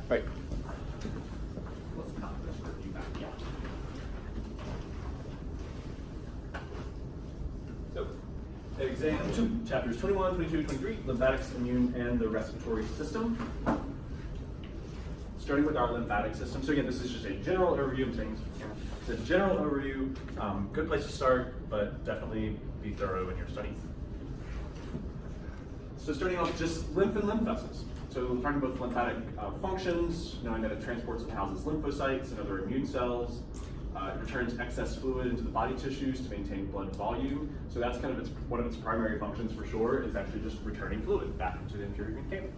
Right. Let's not just review that. Yeah. So, exam 2, chapters 21, 22, 23, lymphatics, immune, and the respiratory system. Starting with our lymphatic system. So again, this is just a general overview. I'm saying it's a general overview. Good place to start, but definitely be thorough in your studies. So starting off, just lymph and lymph vessels. So we're talking about lymphatic functions, knowing that it transports and houses lymphocytes and other immune cells. It returns excess fluid into the body tissues to maintain blood volume. So that's kind of one of its primary functions for sure, is actually just returning fluid back into the inferior container.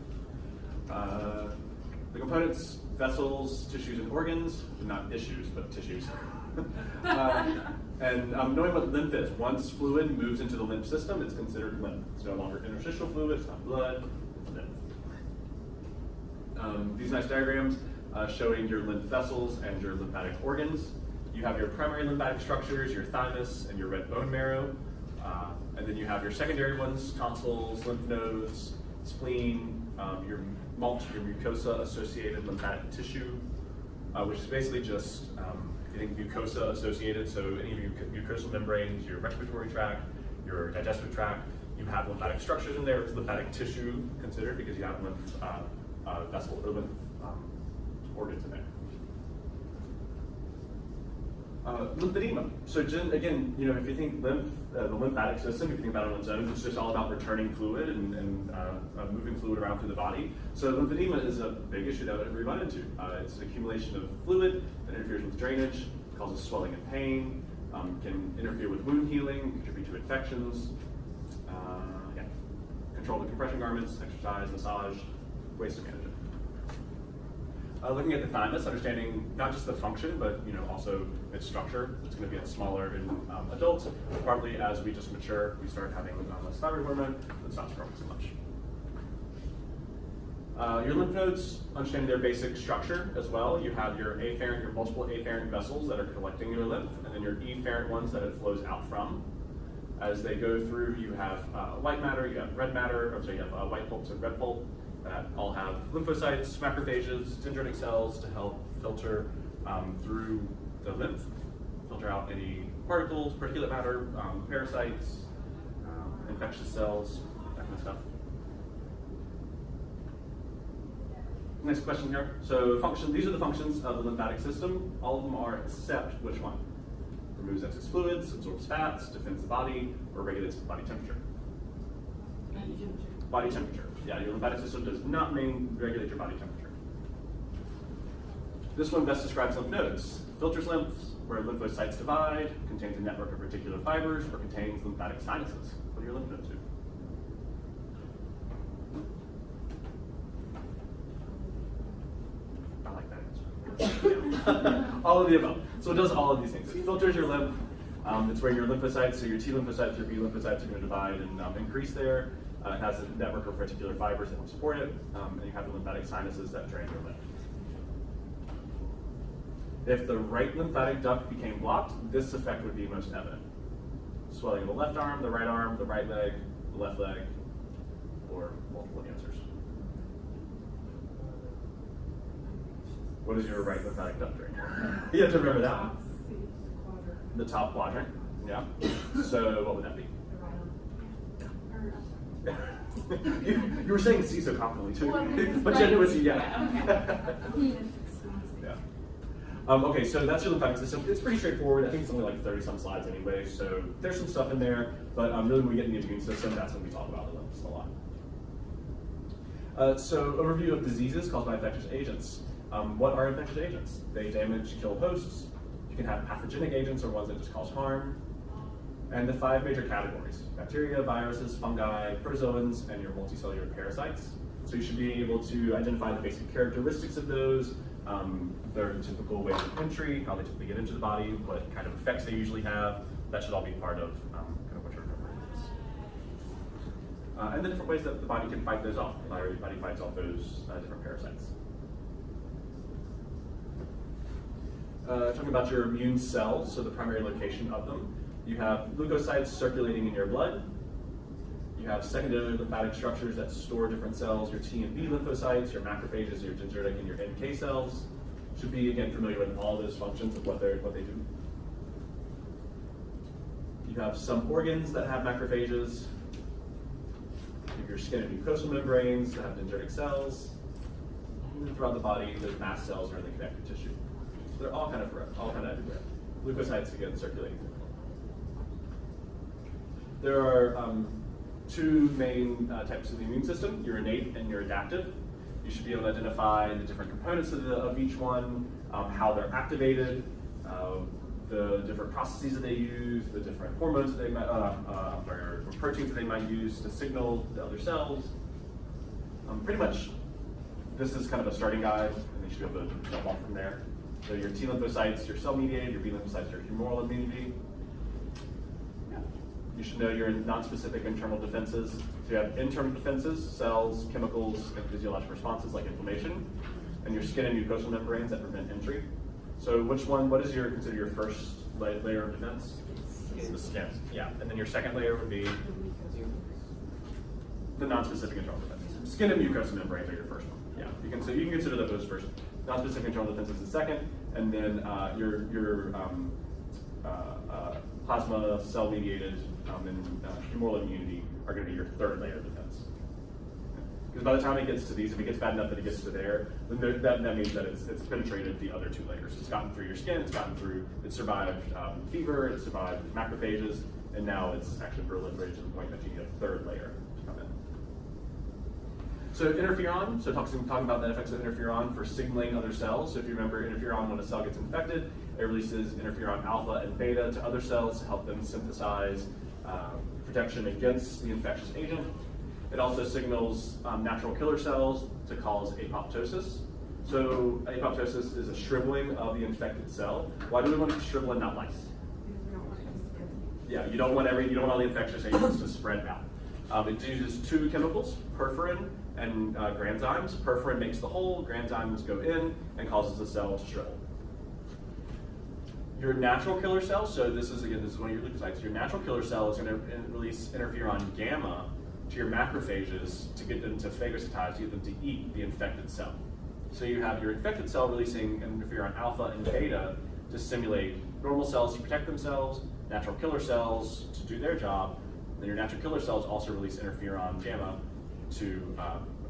The components, vessels, tissues, and organs, not issues, but tissues. And knowing what lymph is, once fluid moves into the lymph system, it's considered lymph. It's no longer interstitial fluid, it's not blood, it's lymph. These nice diagrams showing your lymph vessels and your lymphatic organs. You have your primary lymphatic structures, your thymus, and your red bone marrow. And then you have your secondary ones, tonsils, lymph nodes, spleen, your MALT, your mucosa-associated lymphatic tissue, which is basically just getting mucosa-associated, so any of your mucosal membranes, your respiratory tract, your digestive tract, you have lymphatic structures in there. It's lymphatic tissue considered because you have lymph vessel or lymph organs in there. Lymphedema. So again, if you think lymph, the lymphatic system, if you think about it on its own, it's just all about returning fluid and moving fluid around through the body. So lymphedema is a big issue that we run into. It's an accumulation of fluid that interferes with drainage, causes swelling and pain, can interfere with wound healing, contribute to infections. Control the compression garments, exercise, massage, ways to manage it. Looking at the thymus, understanding not just the function, but also its structure. It's going to get smaller in adults. Partly as we just mature, we start having less thyroid hormone that stops growing so much. Your lymph nodes, understanding their basic structure as well. You have your afferent, your multiple afferent vessels that are collecting your lymph, and then your efferent ones that it flows out from. As they go through, you have white matter, you have red matter, you have white pulps and red pulp. That all have lymphocytes, macrophages, dendritic cells to help filter through the lymph, filter out any particles, particulate matter, parasites, infectious cells, that kind of stuff. Next question here. So these are the functions of the lymphatic system. All of them are except which one? Removes excess fluids, absorbs fats, defends the body, or regulates body temperature. Body temperature. Yeah, your lymphatic system does not regulate your body temperature. This one best describes lymph nodes. Filters lymphs, where lymphocytes divide, contains a network of reticular fibers, or contains lymphatic sinuses. What do your lymph nodes do? I like that answer. All of the above. So it does all of these things. It filters your lymph. It's where your lymphocytes, so your T lymphocytes, your B lymphocytes are going to divide and increase there. It has a network of reticular fibers that help support it, and you have the lymphatic sinuses that drain your lymph. If the right lymphatic duct became blocked, this effect would be most evident. Swelling of the left arm, the right leg, the left leg, or multiple cancers. What is your right lymphatic duct drain? You have to remember that one. The top quadrant, yeah. So what would that be? You were saying C so confidently too, but you knew it's yeah. Okay, so that's your lymphatic system. It's pretty straightforward. I think it's only like 30-some slides anyway, so there's some stuff in there, but really when we get in the immune system, that's when we talk about the lymphs a lot. So overview of diseases caused by infectious agents. What are infectious agents? They damage, kill hosts. You can have pathogenic agents or ones that just cause harm. And the 5 major categories: bacteria, viruses, fungi, protozoans, and your multicellular parasites. So you should be able to identify the basic characteristics of those, their typical ways of entry, how they typically get into the body, what kind of effects they usually have. That should all be part of kind of what your memory is. And the different ways that the body can fight those off. The body fights off those different parasites. Talking about your immune cells, so the primary location of them. You have leukocytes circulating in your blood. You have secondary lymphatic structures that store different cells, your T and B lymphocytes, your macrophages, your dendritic, and your NK cells. Should be, again, familiar with all those functions of what they do. You have some organs that have macrophages. You have your skin and mucosal membranes that have dendritic cells. And throughout the body, there's mast cells or in the connective tissue. So they're all kind of everywhere. Leukocytes, again, circulating. There are two main types of the immune system, your innate and your adaptive. You should be able to identify the different components of each one, how they're activated, the different processes that they use, the different hormones that they might, or proteins that they might use to signal the other cells. Pretty much, this is kind of a starting guide, and you should be able to jump off from there. So your T lymphocytes, your cell-mediated, your B lymphocytes, your humoral immunity. You should know your non-specific internal defenses. So you have internal defenses, cells, chemicals, and physiological responses like inflammation, and your skin and mucosal membranes that prevent entry. So what is considered your first layer of defense? The skin, yeah. And then your second layer would be the non-specific internal defenses. Skin and mucosal membranes are your first one. Yeah, you can consider those first. Non-specific internal defenses is the second, and then your plasma, cell-mediated, and humoral immunity are going to be your third layer of defense. Because by the time it gets to these, if it gets bad enough that it gets to there, then that means that it's penetrated the other two layers. It's gotten through your skin, it survived fever, it survived macrophages, and now it's actually proliferated to the point that you need a third layer to come in. So interferon, talking about the effects of interferon for signaling other cells. So if you remember, interferon, when a cell gets infected, it releases interferon alpha and beta to other cells to help them synthesize protection against the infectious agent. It also signals natural killer cells to cause apoptosis. So apoptosis is a shriveling of the infected cell. Why do we want it to shrivel and not lyse? Yeah, you don't want all the infectious agents to spread out. It uses two chemicals, perforin and granzymes. Perforin makes the hole, granzymes go in and causes the cell to shrivel. Your natural killer cell, so this is one of your leukocytes. Your natural killer cell is going to release interferon gamma to your macrophages to get them to phagocytize, to get them to eat the infected cell. So you have your infected cell releasing interferon alpha and beta to stimulate normal cells to protect themselves, natural killer cells to do their job, then your natural killer cells also release interferon gamma to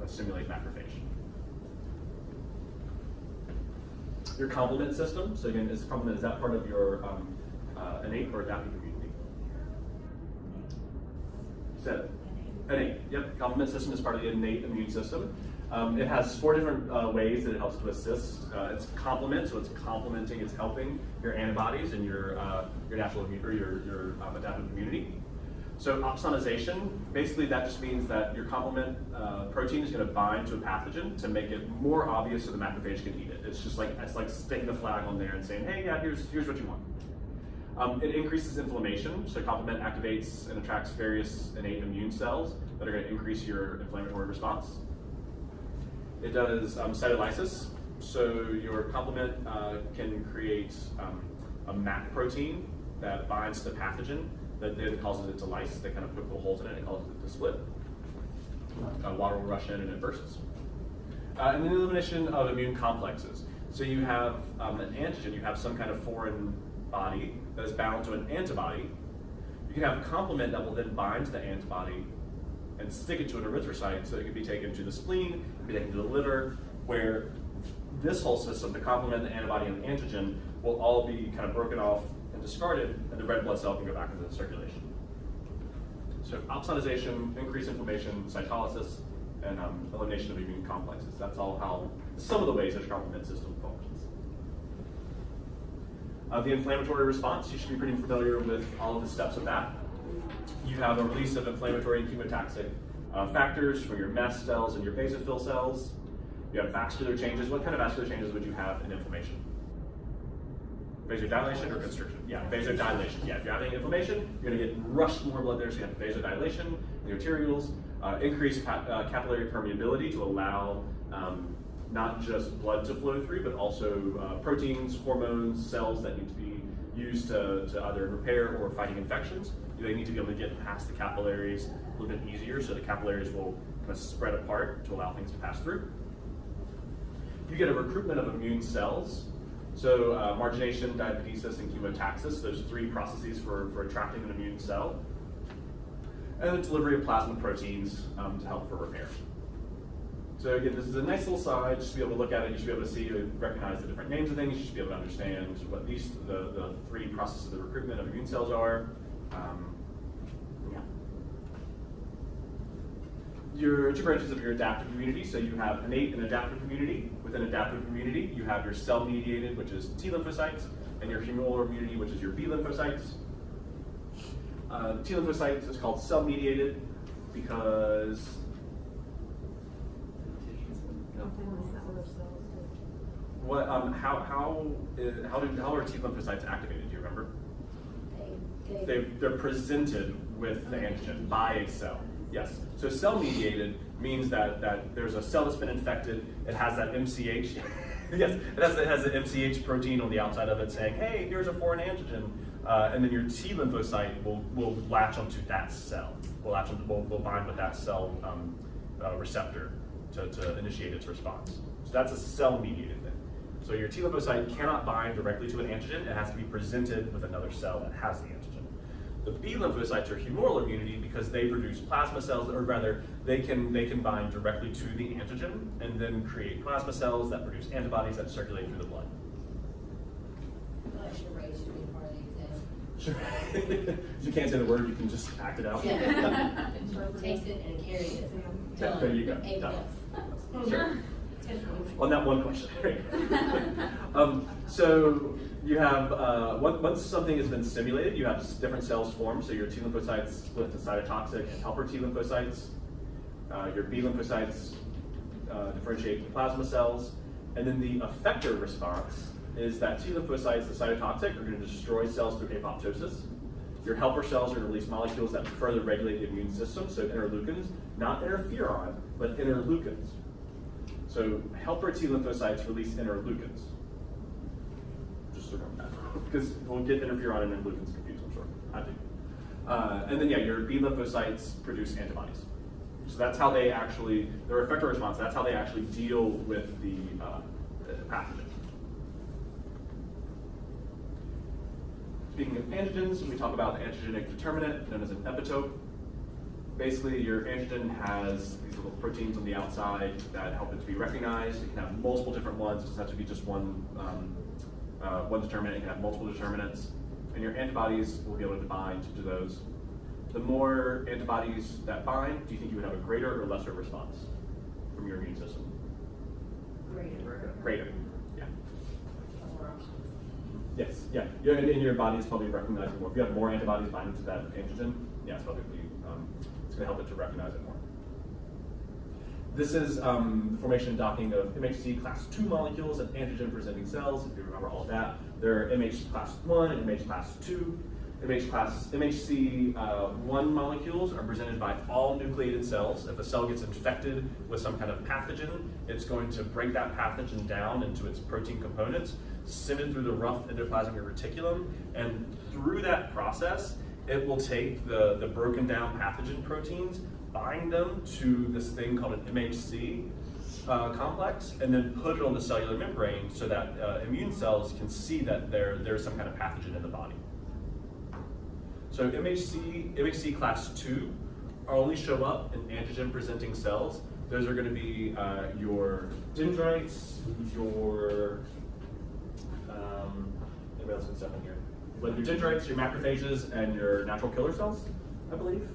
stimulate macrophage. Your complement system, so again, is that part of your innate or adaptive immunity? So, innate, yep, complement system is part of the innate immune system. It has 4 different ways that it helps to assist. It's complement, so it's complementing, it's helping your antibodies and your natural immunity, or your adaptive immunity. So opsonization, basically that just means that your complement protein is going to bind to a pathogen to make it more obvious so the macrophage can eat it. It's like sticking a flag on there and saying, hey, yeah, here's what you want. It increases inflammation, so complement activates and attracts various innate immune cells that are going to increase your inflammatory response. It does cytolysis, so your complement can create a MAC protein that binds to pathogen that then causes it to lyse. They kind of poke little holes in it and causes it to split. Water will rush in and it bursts. And then elimination of immune complexes. So you have an antigen, you have some kind of foreign body that is bound to an antibody. You can have a complement that will then bind to the antibody and stick it to an erythrocyte so it can be taken to the spleen, it can be taken to the liver, where this whole system, the complement, the antibody, and the antigen, will all be kind of broken off and discarded, and the red blood cell can go back into the circulation. So opsonization, increased inflammation, cytolysis, and elimination of immune complexes. That's all how some of the ways that your complement system functions. The inflammatory response, you should be pretty familiar with all of the steps of that. You have a release of inflammatory and chemotaxic factors from your mast cells and your basophil cells. You have vascular changes. What kind of vascular changes would you have in inflammation? Vasodilation or constriction? Yeah, vasodilation. Yeah, if you're having inflammation, you're going to get rushed more blood there, so you have vasodilation in the arterioles. Increased capillary permeability to allow not just blood to flow through, but also proteins, hormones, cells that need to be used to either repair or fighting infections. They need to be able to get past the capillaries, a little bit easier, so the capillaries will kind of spread apart to allow things to pass through. You get a recruitment of immune cells. So margination, diapedesis, and chemotaxis, those 3 processes for attracting an immune cell. And the delivery of plasma proteins to help for repair. So again, this is a nice little slide, just to be able to look at it, you should be able to see and recognize the different names of things, you should be able to understand what these, the 3 processes of the recruitment of immune cells are. Yeah. Your 2 branches of your adaptive immunity, so you have innate and adaptive immunity. Within adaptive immunity, you have your cell-mediated, which is T lymphocytes, and your humoral immunity, which is your B lymphocytes. T lymphocytes is called cell-mediated because what? How are T lymphocytes activated? Do you remember? They're presented with the antigen by a cell. Yes. So cell-mediated means that there's a cell that's been infected. It has that MCH. Yes, it has the MCH protein on the outside of it saying, "Hey, here's a foreign antigen," and then your T lymphocyte will latch onto that cell. Will bind with that cell receptor to initiate its response. So that's a cell-mediated thing. So your T lymphocyte cannot bind directly to an antigen. It has to be presented with another cell that has the antigen. The B lymphocytes are humoral immunity because they produce plasma cells, or rather, they can bind directly to the antigen and then create plasma cells that produce antibodies that circulate through the blood. I should have raised you to be part of the exam. Sure. If you can't say the word, you can just act it out. Yeah. Taste it and carry it. There you go. A+. Sure. On that one question. So you have, once something has been stimulated, you have different cells formed. So your T lymphocytes split into cytotoxic and helper T lymphocytes. Your B lymphocytes differentiate into plasma cells. And then the effector response is that T lymphocytes, the cytotoxic, are going to destroy cells through apoptosis. Your helper cells are going to release molecules that further regulate the immune system, so interleukins, not interferon, but interleukins. So helper T lymphocytes release interleukins. Just remember that, because we'll get interferon and interleukins confused, I'm sure. I do. And then yeah, your B lymphocytes produce antibodies. So that's how they actually, their effector response, that's how they actually deal with the pathogen. Speaking of antigens, we talk about the antigenic determinant, known as an epitope. Basically, your antigen has these little proteins on the outside that help it to be recognized. It can have multiple different ones. It doesn't have to be just one determinant. It can have multiple determinants. And your antibodies will be able to bind to those. The more antibodies that bind, do you think you would have a greater or lesser response from your immune system? Greater. Yeah. Yes. Yeah. And your body is probably recognizing more. If you have more antibodies binding to that antigen, yeah, it's probably it's going to help it to recognize it more. This is the formation and docking of MHC class 2 molecules and antigen-presenting cells. If you remember all of that, there are MHC class 1 and MHC class 2. MHC 1 molecules are presented by all nucleated cells. If a cell gets infected with some kind of pathogen, it's going to break that pathogen down into its protein components, send it through the rough endoplasmic reticulum, and through that process, it will take the broken down pathogen proteins, bind them to this thing called an MHC complex, and then put it on the cellular membrane so that immune cells can see that there's some kind of pathogen in the body. So MHC class 2 only show up in antigen-presenting cells. Those are going to be your dendrites, your anybody else can step in here? Well, your dendrites, your macrophages, and your natural killer cells, I believe,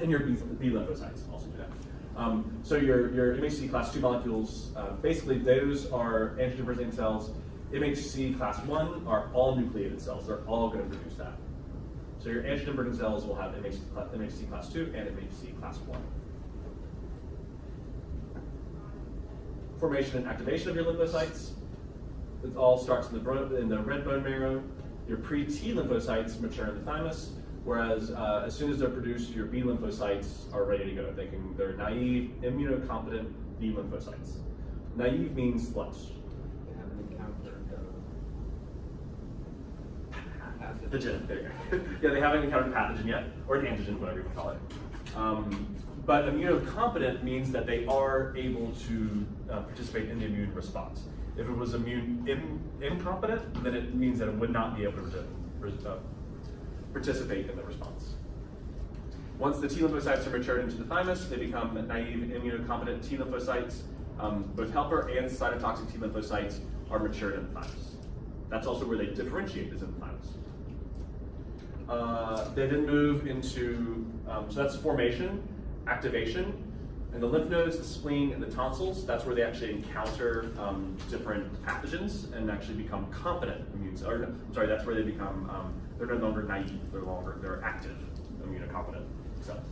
and your B lymphocytes also do that. So your MHC class 2 molecules, basically those are antigen-presenting cells. MHC class 1 are all nucleated cells. They're all going to produce that. So your antigen-presenting cells will have MHC class 2 and MHC class 1. Formation and activation of your lymphocytes. It all starts in the red bone marrow. Your pre-T lymphocytes mature in the thymus, whereas as soon as they're produced, your B lymphocytes are ready to go. They're naive, immunocompetent B lymphocytes. Naive means what? They haven't encountered pathogen. There you go. Yeah, they haven't encountered pathogen yet, or an antigen, whatever you call it. But immunocompetent means that they are able to participate in the immune response. If it was immune incompetent, then it means that it would not be able to participate in the response. Once the T lymphocytes are matured into the thymus, they become naive immunocompetent T lymphocytes. Both helper and cytotoxic T lymphocytes are matured in the thymus. That's also where they differentiate, is in the thymus. They then move into, so that's formation, activation, and the lymph nodes, the spleen, and the tonsils, that's where they actually encounter different pathogens and actually become competent immune cells. That's where they become, they're no longer naive, they're active immunocompetent cells.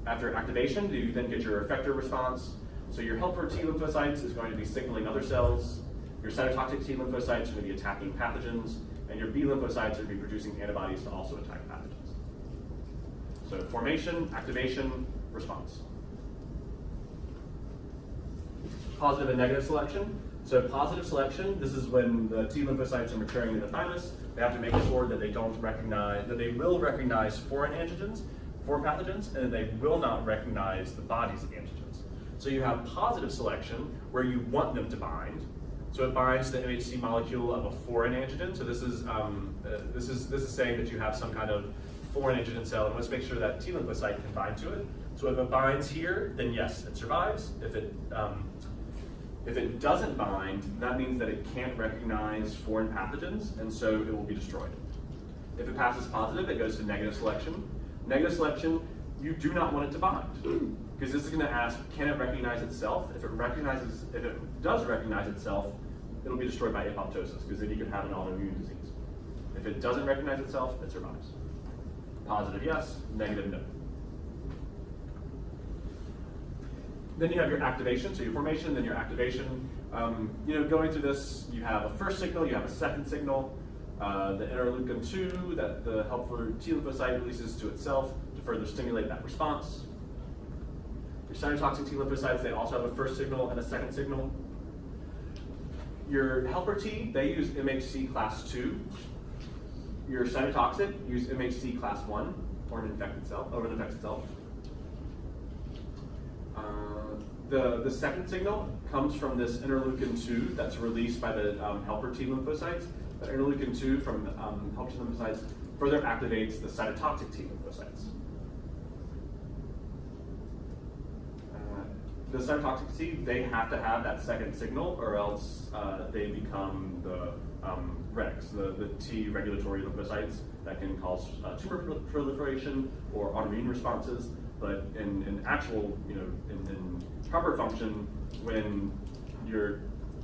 After activation, you then get your effector response. So your helper T lymphocytes is going to be signaling other cells. Your cytotoxic T lymphocytes are going to be attacking pathogens, and your B lymphocytes are going to be producing antibodies to also attack pathogens. So formation, activation, response. Positive and negative selection. So positive selection, this is when the T lymphocytes are maturing in the thymus. They have to make sure that they don't recognize, that they will recognize foreign antigens, foreign pathogens, and they will not recognize the body's antigens. So you have positive selection where you want them to bind. So it binds the MHC molecule of a foreign antigen. So this is saying that you have some kind of foreign antigen cell, and let's make sure that T lymphocyte can bind to it. So if it binds here, then yes, it survives. If it doesn't bind, that means that it can't recognize foreign pathogens, and so it will be destroyed. If it passes positive, it goes to negative selection. Negative selection, you do not want it to bind, because this is going to ask, can it recognize itself? If it does recognize itself, it'll be destroyed by apoptosis, because then you could have an autoimmune disease. If it doesn't recognize itself, it survives. Positive, yes. Negative, no. Then you have your activation, so your formation, then your activation. Going through this, you have a first signal, you have a second signal. The interleukin 2 that the helper T lymphocyte releases to itself to further stimulate that response. Your cytotoxic T lymphocytes, they also have a first signal and a second signal. Your helper T, they use MHC class 2. Your cytotoxic use MHC class 1, or an infected cell, The second signal comes from this interleukin 2 that's released by the helper T lymphocytes. The interleukin 2 from helper T lymphocytes further activates the cytotoxic T lymphocytes. The cytotoxic T, they have to have that second signal, or else they become the REGs, the T regulatory lymphocytes that can cause tumor proliferation or autoimmune responses. But in actual, in proper function, when your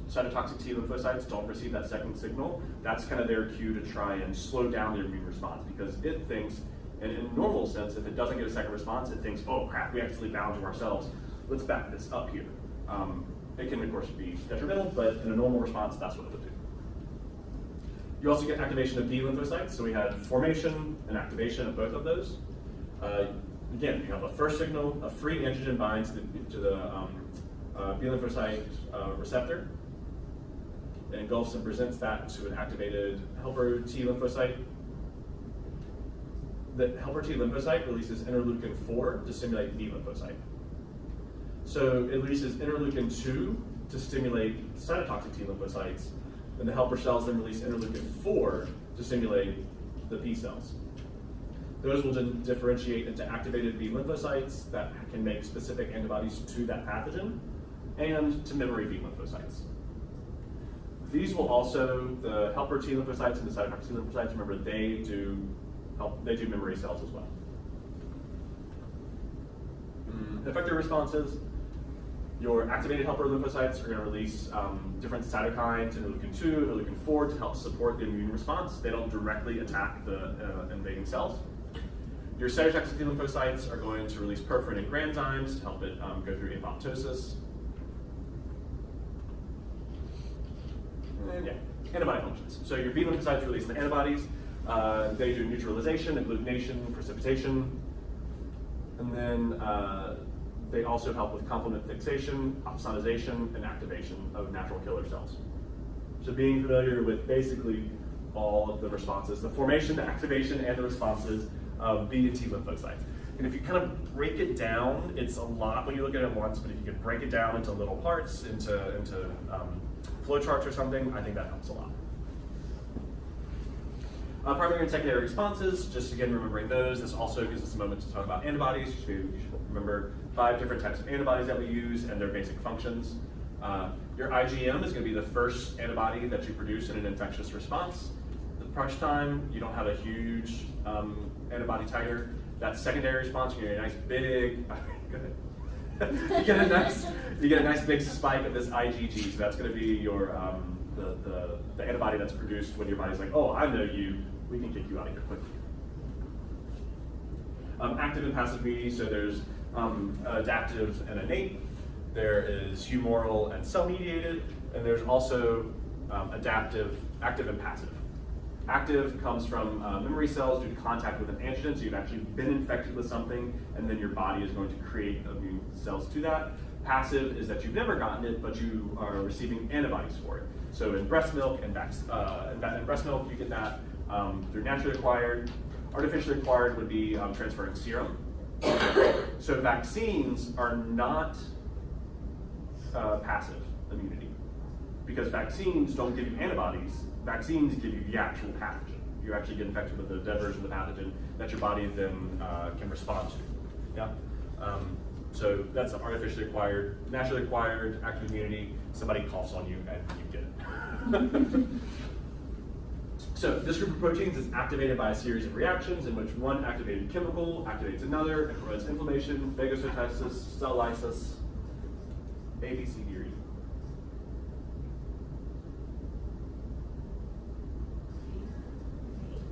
cytotoxic T lymphocytes don't receive that second signal, that's kind of their cue to try and slow down their immune response, because it thinks, and in normal sense, if it doesn't get a second response, it thinks, oh crap, we actually bound to ourselves. Let's back this up here. It can, of course, be detrimental, but in a normal response, that's what it would do. You also get activation of B lymphocytes, so we had formation and activation of both of those. Again, you have a first signal, a free antigen binds to the B lymphocyte receptor, and engulfs and presents that to an activated helper T lymphocyte. The helper T lymphocyte releases interleukin 4 to stimulate B lymphocyte. So it releases interleukin 2 to stimulate cytotoxic T lymphocytes, and the helper cells then release interleukin 4 to stimulate the B cells. Those will then differentiate into activated B lymphocytes that can make specific antibodies to that pathogen, and to memory B lymphocytes. These will also, the helper T lymphocytes and the cytotoxic T lymphocytes, remember, they do memory cells as well. Effector responses. Your activated helper lymphocytes are going to release different cytokines, interleukin 2, interleukin 4, to help support the immune response. They don't directly attack the invading cells. Your cytotoxic T lymphocytes are going to release perforin and granzymes to help it go through apoptosis. And yeah, antibody functions. So your B lymphocytes release the antibodies. They do neutralization, agglutination, precipitation, and then they also help with complement fixation, opsonization, and activation of natural killer cells. So being familiar with basically all of the responses, the formation, the activation, and the responses of B and T lymphocytes. And if you kind of break it down, it's a lot when you look at it once, but if you could break it down into little parts, into flowcharts or something, I think that helps a lot. Primary and secondary responses, just again remembering those. This also gives us a moment to talk about antibodies. You should remember 5 different types of antibodies that we use and their basic functions. Your IgM is going to be the first antibody that you produce in an infectious response. The first time, you don't have a huge antibody titer. That secondary response, you get a nice big, you get a nice big spike of this IgG. So that's going to be your the antibody that's produced when your body's like, oh, I know you. We can kick you out of here quickly. Active and passive immunity. So there's adaptive and innate. There is humoral and cell-mediated, and there's also adaptive, active and passive. Active comes from memory cells due to contact with an antigen, so you've actually been infected with something, and then your body is going to create immune cells to that. Passive is that you've never gotten it, but you are receiving antibodies for it. So in breast milk and in breast milk, you get that through naturally acquired. Artificially acquired would be transferring serum. So vaccines are not passive immunity, because vaccines don't give you antibodies. Vaccines give you the actual pathogen. You actually get infected with the dead version of the pathogen that your body then can respond to. Yeah. So that's artificially acquired. Naturally acquired active immunity. Somebody coughs on you and you get it. So this group of proteins is activated by a series of reactions in which one activated chemical activates another and promotes inflammation, phagocytosis, cell lysis, A, B, C, D, or E.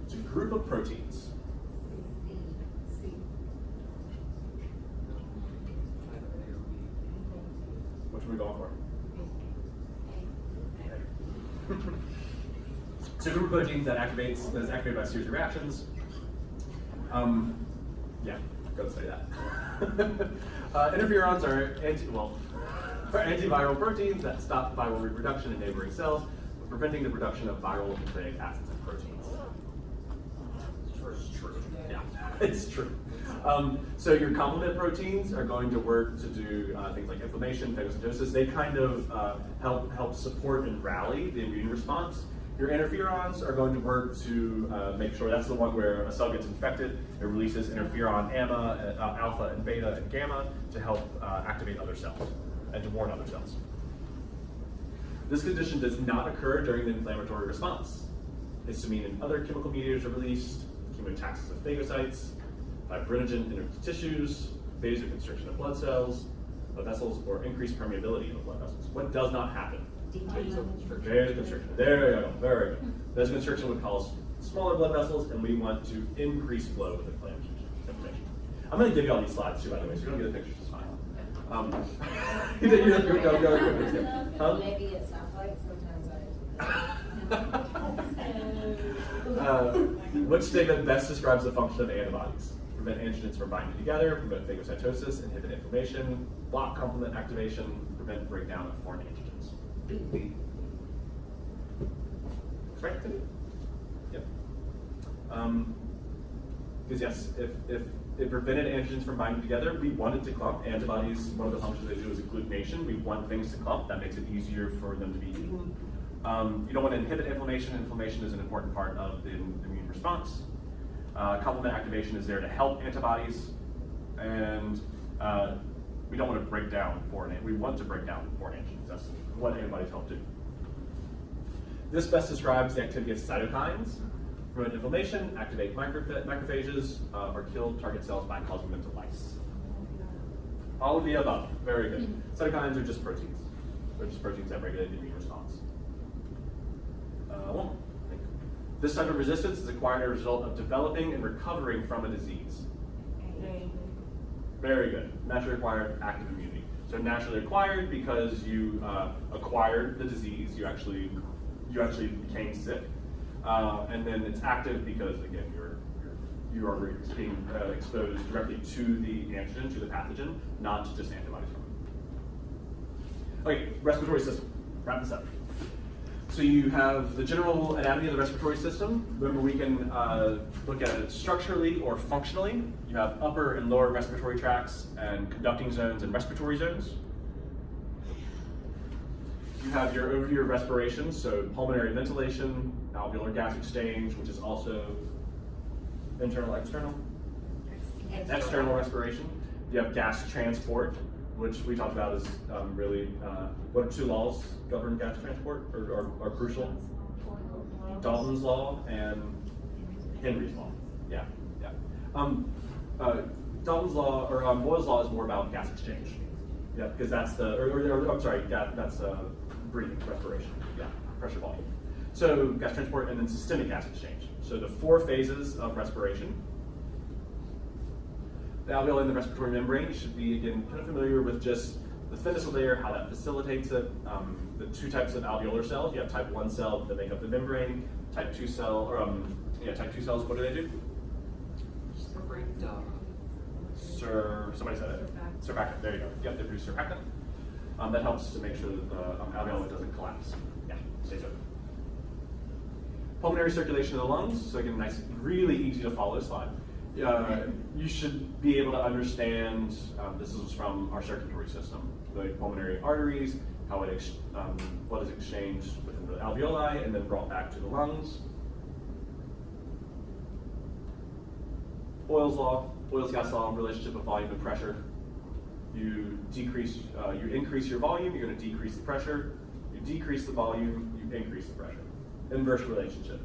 It's a group of proteins. Which are we going for? It's a group of proteins that is activated by a series of reactions. Yeah, go study that. Interferons are antiviral proteins that stop viral reproduction in neighboring cells, preventing the production of viral nucleic acids and proteins. It's true. Yeah, it's true. So your complement proteins are going to work to do things like inflammation, phagocytosis. They kind of help support and rally the immune response. Your interferons are going to work to make sure that's the one where a cell gets infected. It releases interferon alpha and beta and gamma to help activate other cells and to warn other cells. This condition does not occur during the inflammatory response. Histamine and other chemical mediators are released, chemotaxis of phagocytes, fibrinogen enters tissues, vasoconstriction of blood cells, blood vessels, or increased permeability of blood vessels. What does not happen? Vasoconstriction. There you go. Very good. Vasoconstriction would cause smaller blood vessels, and we want to increase flow with inflammation. I'm going to give you all these slides too, by the way, so you don't get the pictures. It's fine. Maybe it sounds like Which statement best describes the function of antibodies? Prevent antigens from binding together, prevent phagocytosis, inhibit inflammation, block complement activation, prevent breakdown of foreign antigens. Right? Yep. Because yes, if it prevented antigens from binding together, we want it to clump. Antibodies, one of the functions they do is agglutination. We want things to clump. That makes it easier for them to be eaten. You don't want to inhibit inflammation. Inflammation is an important part of the immune response. Complement activation is there to help antibodies, and we don't want to break down foreign. We want to break down foreign antigens. That's what antibodies help do. This best describes the activity of cytokines. Prevent inflammation, activate macrophages, or kill target cells by causing them to lyse. All of the above. Very good. Cytokines are just proteins. They're just proteins that regulate the immune response. One. This type of resistance is acquired as a result of developing and recovering from a disease. Very good. Naturally acquired active immunity. So naturally acquired because you acquired the disease. You actually became sick. And then it's active because, again, you are being exposed directly to the antigen, to the pathogen, not to just antibodies from it. Okay, respiratory system. Wrap this up. So you have the general anatomy of the respiratory system. Remember, we can look at it structurally or functionally. You have upper and lower respiratory tracts and conducting zones and respiratory zones. You have your overview of respirations, so pulmonary ventilation, alveolar gas exchange, which is also internal, external? External respiration. You have gas transport, which we talked about as really, what are two laws govern gas transport or are crucial? Dalton's law and Henry's law. Yeah, yeah. Dalton's law, or Boyle's law is more about gas exchange. Yeah, because that's I'm sorry, that's breathing, respiration, yeah, pressure volume. So gas transport and then systemic gas exchange. So the 4 phases of respiration. The alveoli and the respiratory membrane, you should be, again, kind of familiar with just the thinness of the air, how that facilitates it. The 2 types of alveolar cells. You have type 1 cells that make up the membrane. Type 2 cell, or type 2 cells, what do they do? Somebody said it. Surfactant, there you go. Yep, they produce surfactant. That helps to make sure that the alveoli doesn't collapse. Yeah, stays open. Pulmonary circulation of the lungs. So again, nice, really easy to follow slide. You should be able to understand, this is from our circulatory system, the pulmonary arteries, how it what is exchanged within the alveoli and then brought back to the lungs. Boyle's gas law, relationship of volume and pressure. You increase your volume, you're going to decrease the pressure. You decrease the volume, you increase the pressure. Inverse relationship.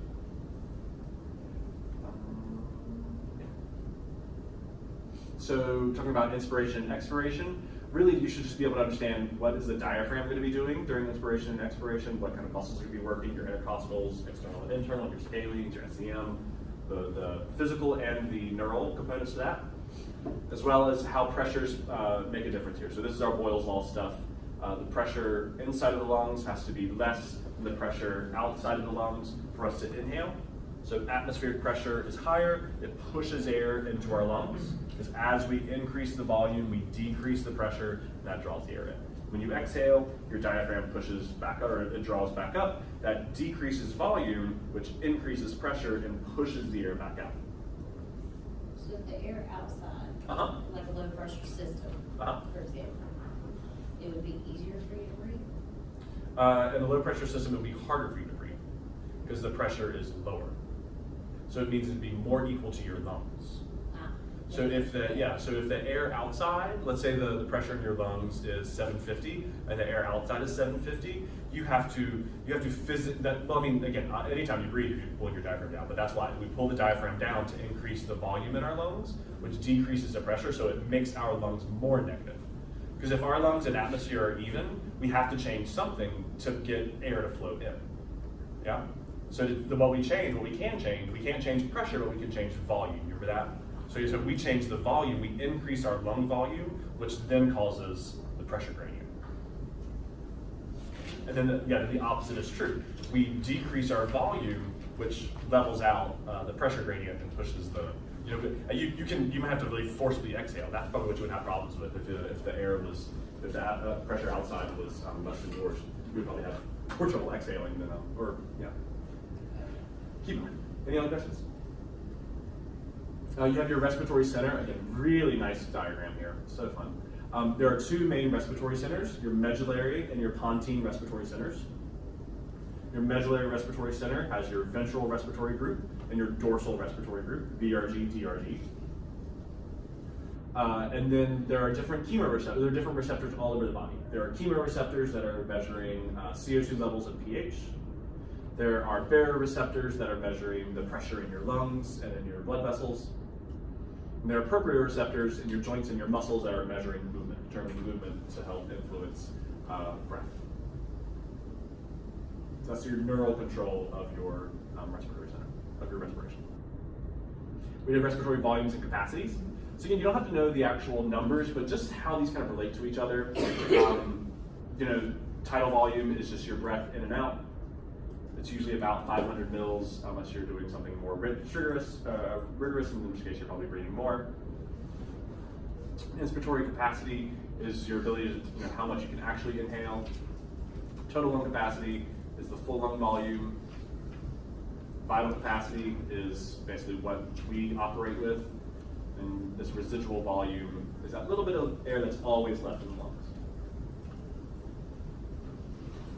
So talking about inspiration and expiration, really you should just be able to understand what is the diaphragm going to be doing during inspiration and expiration, what kind of muscles are going to be working, your intercostals, external and internal, your scalenes, your SCM, the physical and the neural components to that, as well as how pressures make a difference here. So this is our Boyle's law stuff. The pressure inside of the lungs has to be less than the pressure outside of the lungs for us to inhale. So atmospheric pressure is higher, it pushes air into our lungs, because as we increase the volume, we decrease the pressure, and that draws the air in. When you exhale, your diaphragm pushes back up, or it draws back up. That decreases volume, which increases pressure and pushes the air back out. So if the air outside, like a low pressure system, for example, it would be easier for you to breathe? In a low pressure system, it would be harder for you to breathe, because the pressure is lower. So it means it'd be more equal to your lungs. So if the air outside, let's say the pressure in your lungs is 750 and the air outside is 750, you have to physically, well, I mean, again, anytime you breathe, you're pulling your diaphragm down, but that's why we pull the diaphragm down to increase the volume in our lungs, which decreases the pressure, so it makes our lungs more negative. Because if our lungs and atmosphere are even, we have to change something to get air to flow in. Yeah? So what we can't change pressure, but we can change volume. You remember that? So if we change the volume, we increase our lung volume, which then causes the pressure gradient. And then the opposite is true. We decrease our volume, which levels out the pressure gradient and pushes the, you might have to really forcibly exhale. That's probably what you would have problems with if the pressure outside was less than yours. You would probably have more trouble exhaling than, Keep going. Any other questions? You have your respiratory center. Again, really nice diagram here. So fun. There are 2 main respiratory centers, your medullary and your pontine respiratory centers. Your medullary respiratory center has your ventral respiratory group and your dorsal respiratory group, VRG, DRG. And then there are different chemoreceptors. There are different receptors all over the body. There are chemoreceptors that are measuring CO2 levels and pH. There are baroreceptors that are measuring the pressure in your lungs and in your blood vessels. And there are proprioceptors in your joints and your muscles that are measuring movement, determining movement to help influence breath. So that's your neural control of your respiratory center, of your respiration. We have respiratory volumes and capacities. So again, you don't have to know the actual numbers, but just how these kind of relate to each other. Tidal volume is just your breath in and out. It's usually about 500 mils, unless you're doing something more rigorous, in which case you're probably breathing more. Inspiratory capacity is your ability to, how much you can actually inhale. Total lung capacity is the full lung volume. Vital capacity is basically what we operate with. And this residual volume is that little bit of air that's always left in the lungs.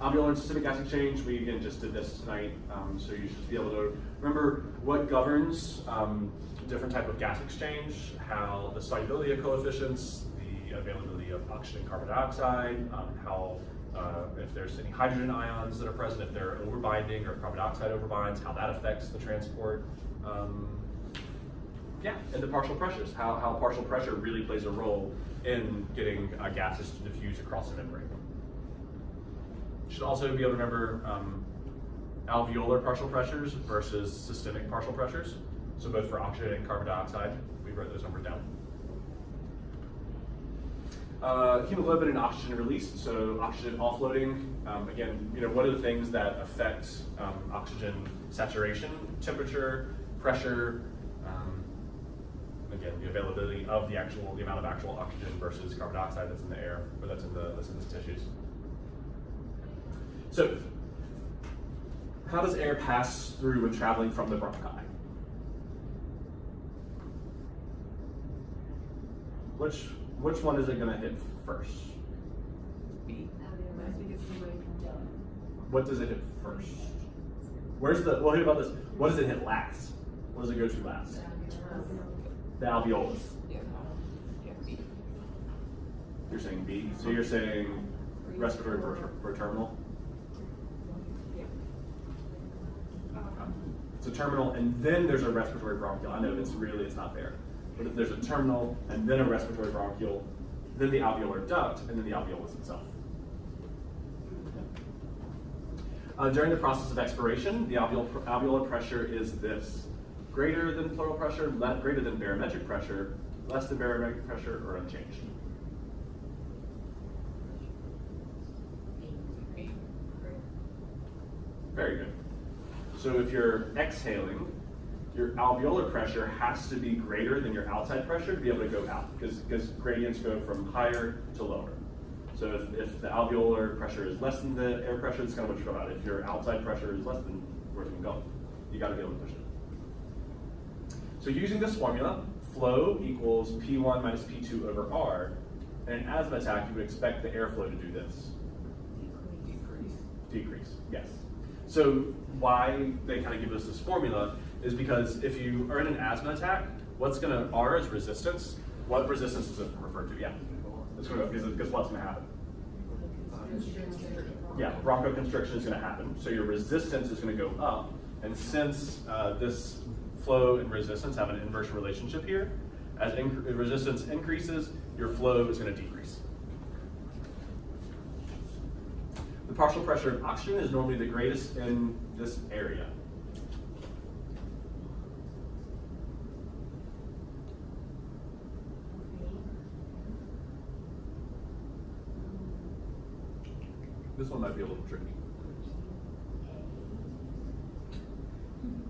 Alveolar and systemic gas exchange, we again just did this tonight, so you should be able to remember what governs different type of gas exchange, how the solubility of coefficients, the availability of oxygen and carbon dioxide, how if there's any hydrogen ions that are present, if they're overbinding or carbon dioxide overbinds, how that affects the transport. And the partial pressures, how partial pressure really plays a role in getting gases to diffuse across the membrane. You should also be able to remember alveolar partial pressures versus systemic partial pressures. So both for oxygen and carbon dioxide, we wrote those numbers down. Hemoglobin and oxygen release, so oxygen offloading. Again, what are the things that affect oxygen saturation, temperature, pressure, again, the availability of the amount of actual oxygen versus carbon dioxide that's in the air, or that's in the tissues. So, how does air pass through when traveling from the bronchi? Which one is it going to hit first? B. What does it hit first? Well, hear about this. What does it hit last? What does it go to last? The alveolus. Yeah. B. You're saying B. So you're saying respiratory for terminal? It's a terminal, and then there's a respiratory bronchial. I know it's not fair. But if there's a terminal, and then a respiratory bronchial, then the alveolar duct, and then the alveolus itself. During the process of expiration, the alveolar pressure is this. Greater than pleural pressure, greater than barometric pressure, less than barometric pressure, or unchanged. Very good. So if you're exhaling, your alveolar pressure has to be greater than your outside pressure to be able to go out, because gradients go from higher to lower. So if the alveolar pressure is less than the air pressure, it's kind of what you go out. If your outside pressure is less than where it's going to go, you got to be able to push it. So using this formula, flow equals P1 minus P2 over R. In an asthma attack, you would expect the airflow to do this. Decrease, yes. So why they kind of give us this formula is because if you are in an asthma attack, R is resistance. What resistance does it refer to? Yeah, it's going to, because what's going to happen? Yeah, bronchoconstriction is going to happen. So your resistance is going to go up. And since this flow and resistance have an inverse relationship here, as resistance increases, your flow is going to decrease. The partial pressure of oxygen is normally the greatest in this area. This one might be a little tricky.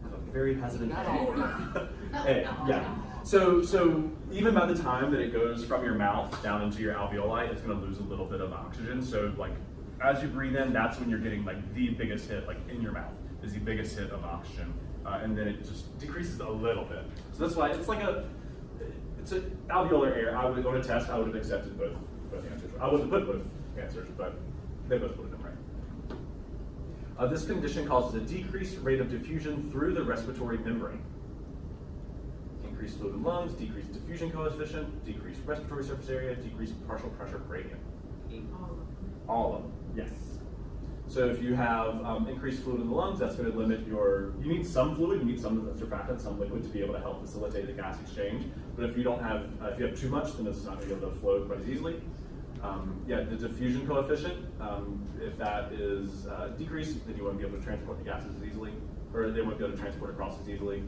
I have a very hesitant hey, yeah. So even by the time that it goes from your mouth down into your alveoli, it's going to lose a little bit of oxygen. So like as you breathe in, that's when you're getting like the biggest hit, like in your mouth is the biggest hit of oxygen, and then it just decreases a little bit. So that's why it's an alveolar air. I would go to test. I would have accepted both answers. I wouldn't put both answers, but they both put them right. This condition causes a decreased rate of diffusion through the respiratory membrane. Increased fluid in lungs, decreased diffusion coefficient, decreased respiratory surface area, decreased partial pressure gradient. All of them, yes. So if you have increased fluid in the lungs, that's going to limit you need some fluid, you need some surfactant, some liquid to be able to help facilitate the gas exchange. But if you have too much, then it's not going to be able to flow quite as easily. The diffusion coefficient, if that is decreased, then you won't be able to transport the gases as easily, or they won't be able to transport across as easily.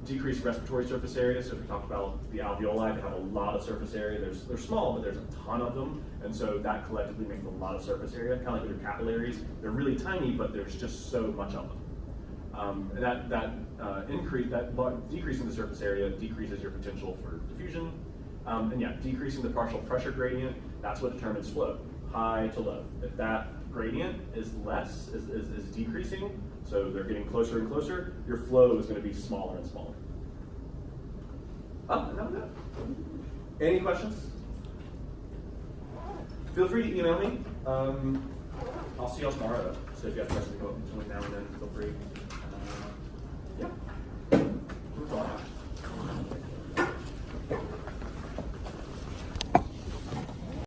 Decreased respiratory surface area, so if we talk about the alveoli, they have a lot of surface area. They're small, but there's a ton of them, and so that collectively makes a lot of surface area, kind of like with your capillaries. They're really tiny, but there's just so much of them. Decreasing the surface area decreases your potential for diffusion. Decreasing the partial pressure gradient, that's what determines flow. high to low. If that gradient is less, is decreasing, so they're getting closer and closer, your flow is going to be smaller and smaller. No. Any questions? Feel free to email me. I'll see y'all tomorrow, so if you have questions between now and then, feel free.